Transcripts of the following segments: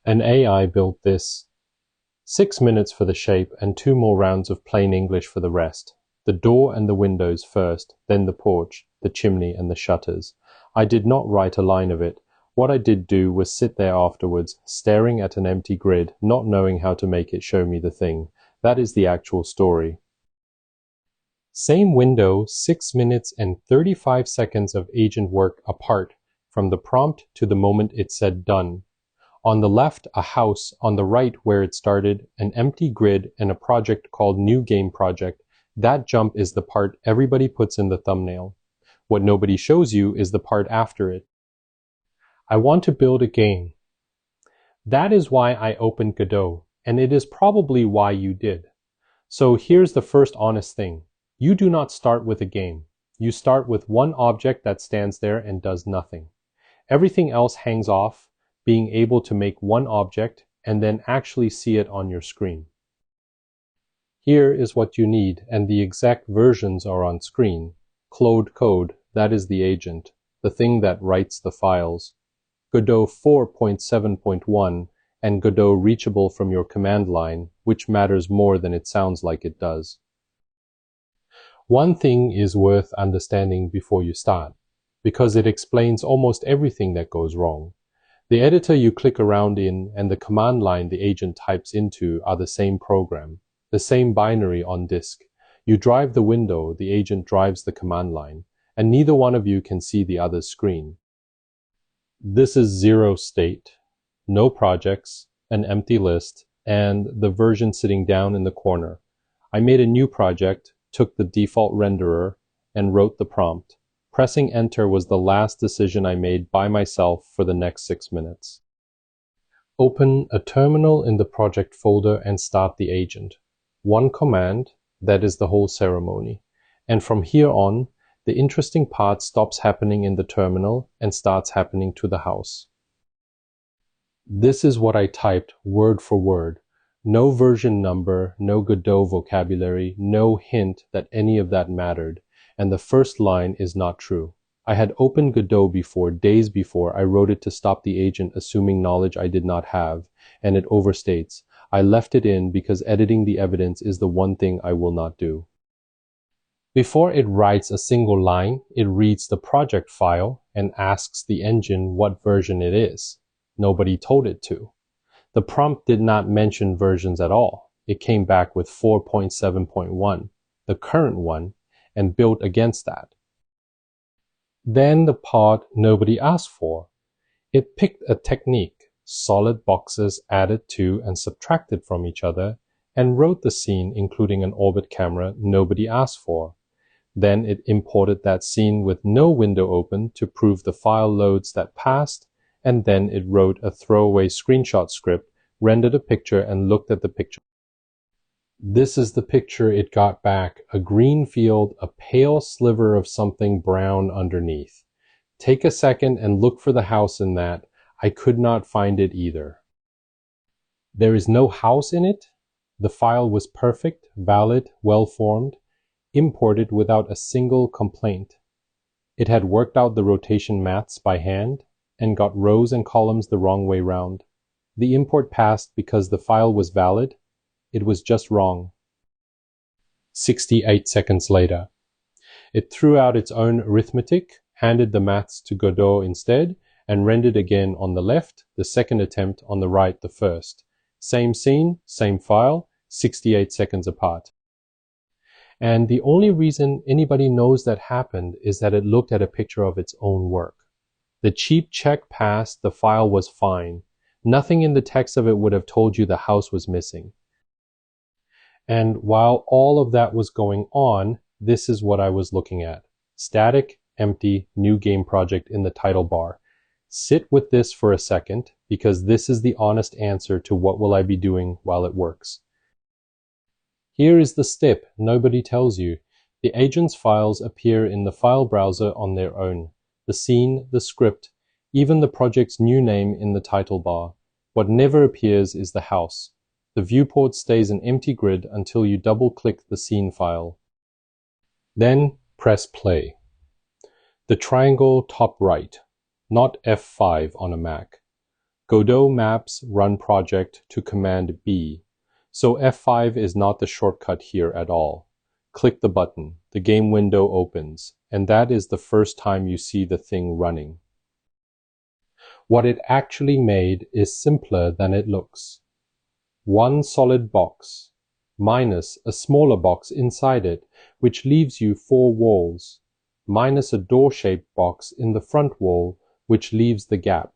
An AI built this. 6 minutes for the shape and 2 more rounds of plain English for the rest. The door and the windows first, then the porch, the chimney and the shutters. I did not write a line of it. What I did do was sit there afterwards, staring at an empty grid, not knowing how to make it show me the thing. That is the actual story. Same window, 6 minutes and 35 seconds of agent work apart, from the prompt to the moment it said done. On the left, a house. On the right, where it started, an empty grid and a project called New Game Project. That jump is the part everybody puts in the thumbnail. What nobody shows you is the part after it. I want to build a game. That is why I opened Godot, and it is probably why you did. So here's the first honest thing. You do not start with a game. You start with one object that stands there and does nothing. Everything else hangs off being able to make one object and then actually see it on your screen. Here is what you need, and the exact versions are on screen. Claude Code, that is the agent, the thing that writes the files. Godot 4.7.1 and Godot reachable from your command line, which matters more than it sounds like it does. One thing is worth understanding before you start, because it explains almost everything that goes wrong. The editor you click around in and the command line the agent types into are the same program, the same binary on disk. You drive the window, the agent drives the command line, and neither one of you can see the other's screen. This is zero state, no projects, an empty list, and the version sitting down in the corner. I made a new project, took the default renderer, and wrote the prompt. Pressing enter was the last decision I made by myself for the next 6 minutes. Open a terminal in the project folder and start the agent. One command, that is the whole ceremony. And from here on, the interesting part stops happening in the terminal and starts happening to the house. This is what I typed word for word. No version number, no Godot vocabulary, no hint that any of that mattered. And the first line is not true. I had opened Godot before, days before. I wrote it to stop the agent assuming knowledge I did not have, and it overstates. I left it in because editing the evidence is the one thing I will not do. Before it writes a single line, it reads the project file and asks the engine what version it is. Nobody told it to. The prompt did not mention versions at all. It came back with 4.7.1, the current one, and built against that. Then the part nobody asked for. It picked a technique, solid boxes added to and subtracted from each other, and wrote the scene including an orbit camera nobody asked for. Then it imported that scene with no window open to prove the file loads that passed, and then it wrote a throwaway screenshot script, rendered a picture, and looked at the picture. This is the picture it got back, a green field, a pale sliver of something brown underneath. Take a second and look for the house in that. I could not find it either. There is no house in it. The file was perfect, valid, well-formed, imported without a single complaint. It had worked out the rotation maths by hand and got rows and columns the wrong way round. The import passed because the file was valid. It was just wrong. 68 seconds later. It threw out its own arithmetic, handed the maths to Godot instead, and rendered again on the left, the second attempt, on the right, the first. Same scene, same file, 68 seconds apart. And the only reason anybody knows that happened is that it looked at a picture of its own work. The cheap check passed, the file was fine. Nothing in the text of it would have told you the house was missing. And while all of that was going on, this is what I was looking at. Static, empty, new game project in the title bar. Sit with this for a second, because this is the honest answer to what will I be doing while it works. Here is the step nobody tells you. The agent's files appear in the file browser on their own. The scene, the script, even the project's new name in the title bar. What never appears is the house. The viewport stays an empty grid until you double-click the scene file. Then press play. The triangle top right, not F5 on a Mac. Godot maps run project to Command B. So F5 is not the shortcut here at all. Click the button, the game window opens, and that is the first time you see the thing running. What it actually made is simpler than it looks. One solid box, minus a smaller box inside it, which leaves you 4 walls, minus a door-shaped box in the front wall, which leaves the gap.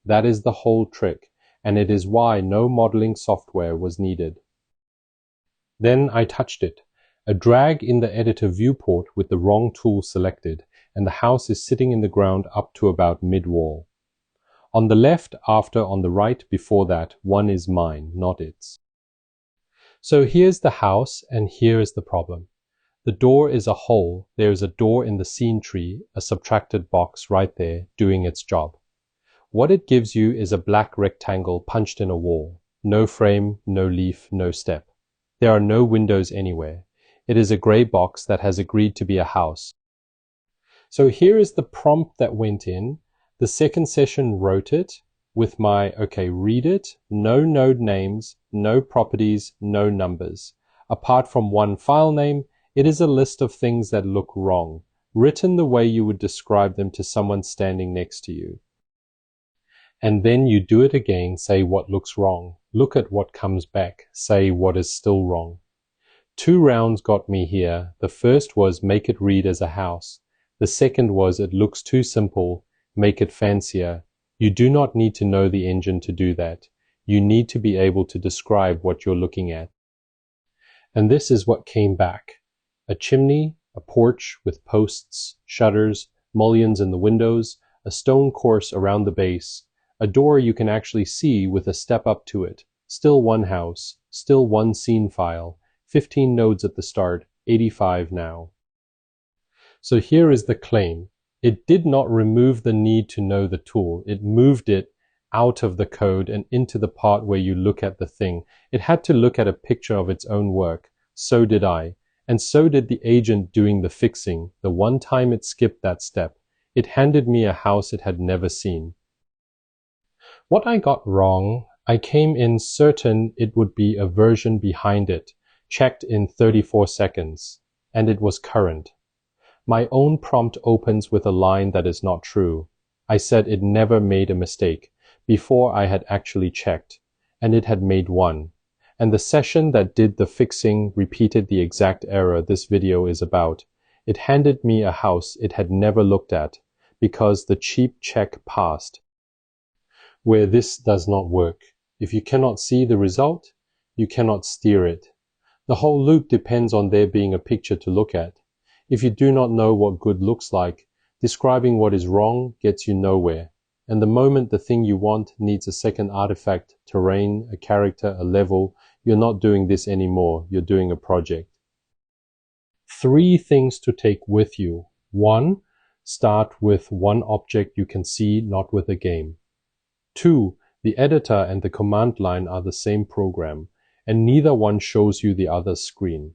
That is the whole trick, and it is why no modeling software was needed. Then I touched it. A drag in the editor viewport with the wrong tool selected, and the house is sitting in the ground up to about mid-wall. On the left, after, on the right, before that, one is mine, not its. So here's the house, and here is the problem. The door is a hole. There is a door in the scene tree, a subtracted box right there, doing its job. What it gives you is a black rectangle punched in a wall. No frame, no leaf, no step. There are no windows anywhere. It is a gray box that has agreed to be a house. So here is the prompt that went in. The second session wrote it with my, okay, read it, no node names, no properties, no numbers. Apart from one file name, it is a list of things that look wrong, written the way you would describe them to someone standing next to you. And then you do it again, say what looks wrong, look at what comes back, say what is still wrong. 2 rounds got me here. The first was make it read as a house. The second was it looks too simple, make it fancier. You do not need to know the engine to do that. You need to be able to describe what you're looking at. And this is what came back. A chimney, a porch with posts, shutters, mullions in the windows, a stone course around the base, a door you can actually see with a step up to it, still one house, still one scene file, 15 nodes at the start, 85 now. So here is the claim. It did not remove the need to know the tool. It moved it out of the code and into the part where you look at the thing. It had to look at a picture of its own work. So did I. And so did the agent doing the fixing. The one time it skipped that step, it handed me a house it had never seen. What I got wrong, I came in certain it would be a version behind it, checked in 34 seconds, and it was current. My own prompt opens with a line that is not true. I said it never made a mistake, before I had actually checked, and it had made one. And the session that did the fixing repeated the exact error this video is about. It handed me a house it had never looked at, because the cheap check passed. Where this does not work. If you cannot see the result, you cannot steer it. The whole loop depends on there being a picture to look at. If you do not know what good looks like, describing what is wrong gets you nowhere. And the moment the thing you want needs a second artifact, terrain, a character, a level, you're not doing this anymore, you're doing a project. 3 things to take with you. 1, start with one object you can see, not with a game. 2, the editor and the command line are the same program, and neither one shows you the other's screen.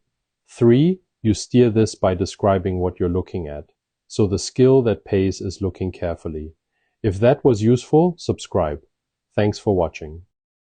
3, you steer this by describing what you're looking at. So the skill that pays is looking carefully. If that was useful, subscribe. Thanks for watching.